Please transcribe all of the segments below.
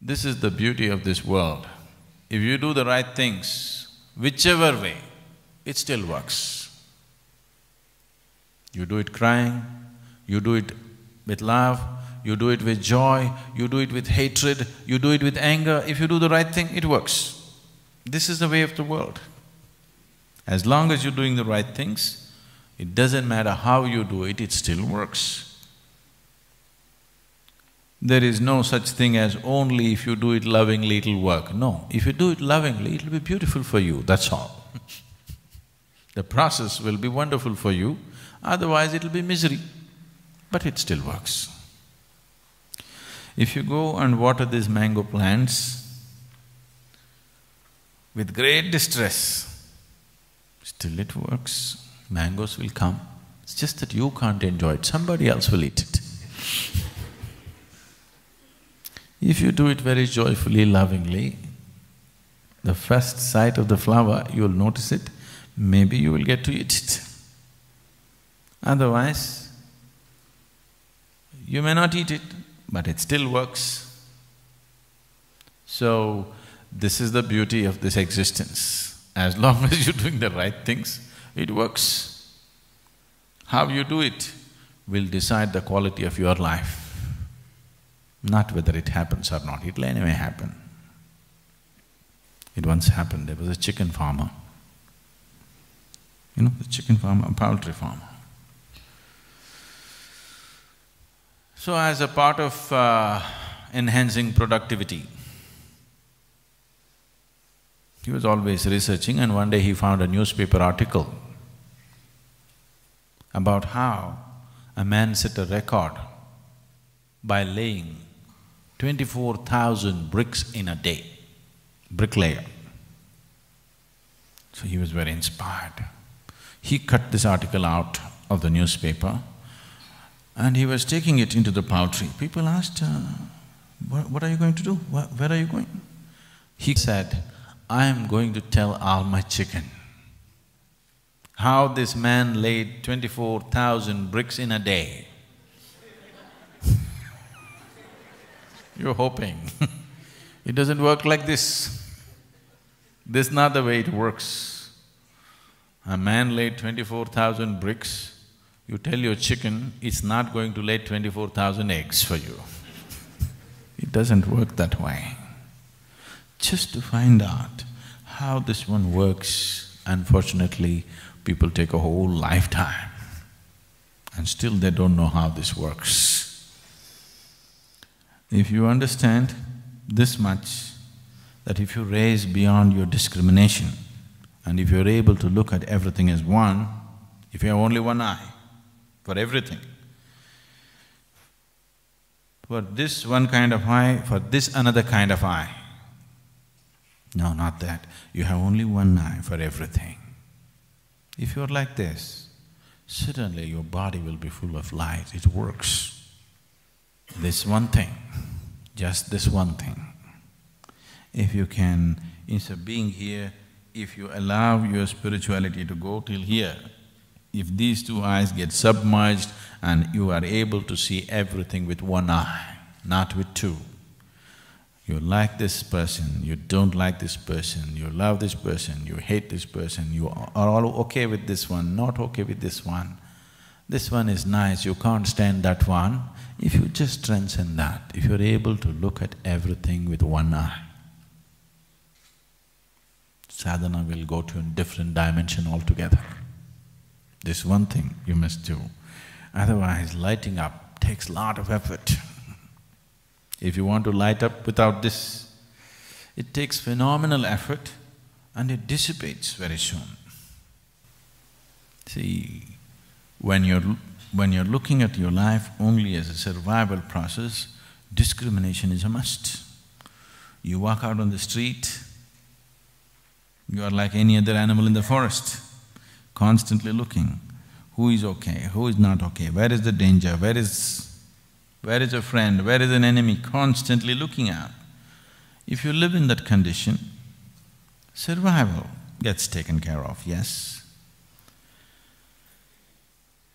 This is the beauty of this world. If you do the right things, whichever way, it still works. You do it crying, you do it with love, you do it with joy, you do it with hatred, you do it with anger. If you do the right thing, it works. This is the way of the world. As long as you're doing the right things, it doesn't matter how you do it, it still works. There is no such thing as only if you do it lovingly it'll work. No, if you do it lovingly, it'll be beautiful for you, that's all. The process will be wonderful for you, otherwise it'll be misery, but it still works. If you go and water these mango plants with great distress, still it works, mangoes will come. It's just that you can't enjoy it, somebody else will eat it. If you do it very joyfully, lovingly, the first sight of the flower, you'll notice it, maybe you will get to eat it. Otherwise, you may not eat it, but it still works. So, this is the beauty of this existence. As long as you're doing the right things, it works. How you do it will decide the quality of your life. Not whether it happens or not, it'll anyway happen. It once happened, there was a chicken farmer. You know, the chicken farmer, a poultry farmer. So as a part of enhancing productivity, he was always researching, and one day he found a newspaper article about how a man set a record by laying 24,000 bricks in a day, bricklayer. So he was very inspired. He cut this article out of the newspaper and he was taking it into the poultry. People asked, what are you going to do? Where are you going? He said, I am going to tell all my chicken how this man laid 24,000 bricks in a day. You're hoping. It doesn't work like this. This is not the way it works. A man laid 24,000 bricks, you tell your chicken, it's not going to lay 24,000 eggs for you. It doesn't work that way. Just to find out how this one works, unfortunately, people take a whole lifetime and still they don't know how this works. If you understand this much, that if you raise beyond your discrimination and if you're able to look at everything as one, if you have only one eye for everything, for this one kind of eye, for this another kind of eye. No, not that. You have only one eye for everything. If you're like this, suddenly your body will be full of light, it works. This one thing, just this one thing. If you can, instead of being here, if you allow your spirituality to go till here, if these two eyes get submerged and you are able to see everything with one eye, not with two. You like this person, you don't like this person, you love this person, you hate this person, you are all okay with this one, not okay with this one. This one is nice, you can't stand that one. If you just transcend that, if you're able to look at everything with one eye, sadhana will go to a different dimension altogether. This one thing you must do. Otherwise, lighting up takes a lot of effort. If you want to light up without this, it takes phenomenal effort and it dissipates very soon. See, when you're looking at your life only as a survival process, discrimination is a must. You walk out on the street, you are like any other animal in the forest, constantly looking, who is okay, who is not okay, where is the danger, where is a friend, where is an enemy, constantly looking at. If you live in that condition, survival gets taken care of, yes.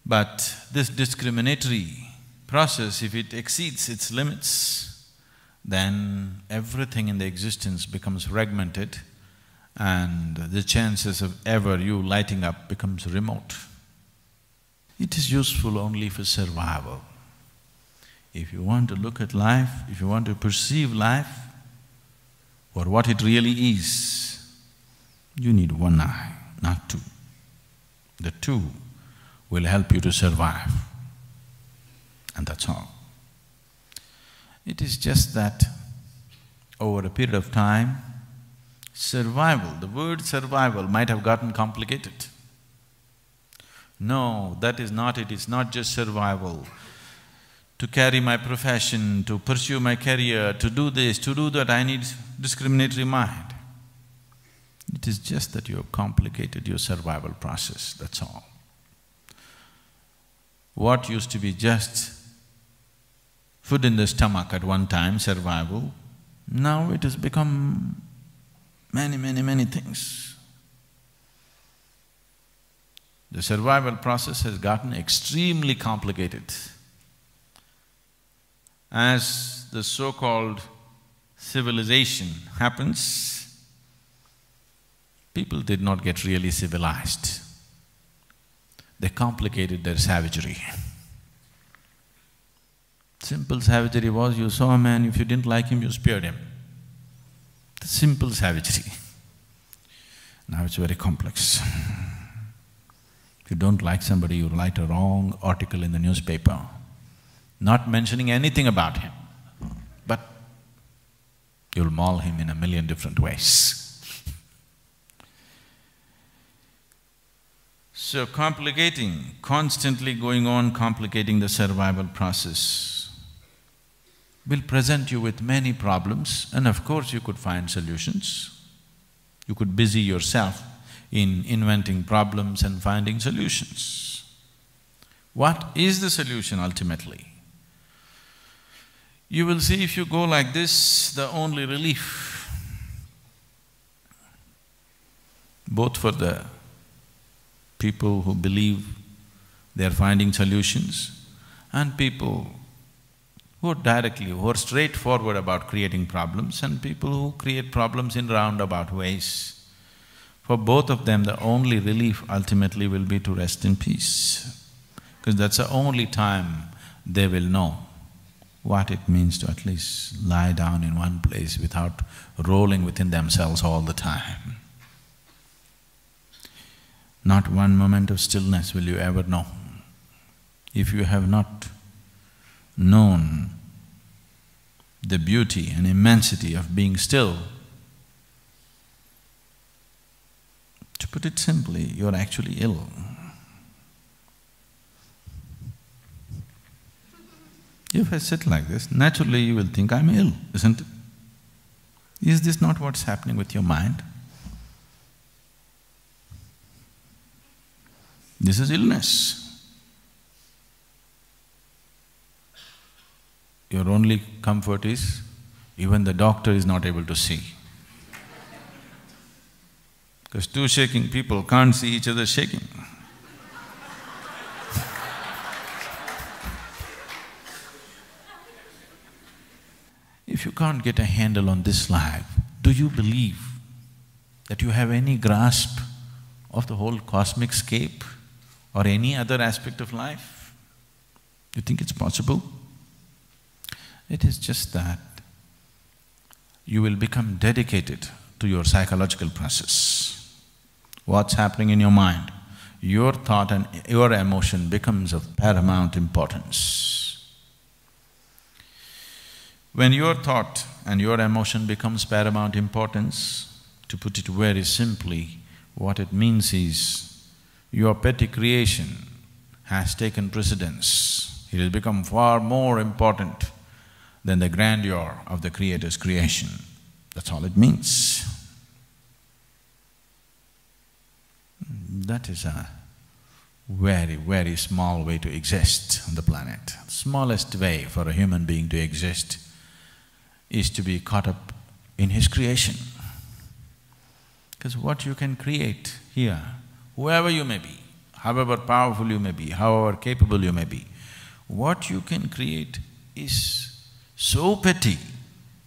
But this discriminatory process, if it exceeds its limits, then everything in the existence becomes fragmented and the chances of ever you lighting up becomes remote. It is useful only for survival. If you want to look at life, if you want to perceive life for what it really is, you need one eye, not two. The two will help you to survive, and that's all. It is just that over a period of time, survival, the word survival might have gotten complicated. No, that is not it, it's not just survival. To carry my profession, to pursue my career, to do this, to do that, I need discriminatory mind. It is just that you have complicated your survival process, that's all. What used to be just food in the stomach at one time, survival, now it has become many things. The survival process has gotten extremely complicated. As the so-called civilization happens, people did not get really civilized. They complicated their savagery. Simple savagery was, you saw a man, if you didn't like him, you speared him. The simple savagery. Now it's very complex. If you don't like somebody, you write a wrong article in the newspaper, not mentioning anything about him, but you'll maul him in a million different ways. So constantly going on complicating the survival process will present you with many problems, and of course you could find solutions. You could busy yourself in inventing problems and finding solutions. What is the solution ultimately? You will see if you go like this, the only relief, both for the people who believe they are finding solutions and people who are straightforward about creating problems and people who create problems in roundabout ways. For both of them, the only relief ultimately will be to rest in peace, because that's the only time they will know what it means to at least lie down in one place without rolling within themselves all the time. Not one moment of stillness will you ever know. If you have not known the beauty and immensity of being still, to put it simply, you're actually ill. If I sit like this, naturally you will think I'm ill, isn't it? Is this not what's happening with your mind? This is illness. Your only comfort is, even the doctor is not able to see. Because two shaking people can't see each other shaking. If you can't get a handle on this life, do you believe that you have any grasp of the whole cosmic scape or any other aspect of life? You think it's possible? It is just that you will become dedicated to your psychological process. What's happening in your mind? Your thought and your emotion becomes of paramount importance. When your thought and your emotion becomes paramount importance, to put it very simply, what it means is your petty creation has taken precedence. It has become far more important than the grandeur of the Creator's creation. That's all it means. That is a very small way to exist on the planet. The smallest way for a human being to exist is to be caught up in his creation. Because what you can create here, whoever you may be, however powerful you may be, however capable you may be, what you can create is so petty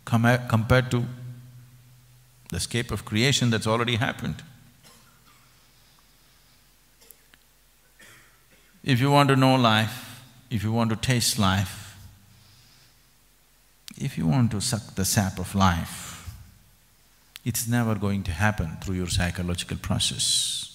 compared to the scape of creation that's already happened. If you want to know life, if you want to taste life, if you want to suck the sap of life, it's never going to happen through your psychological process.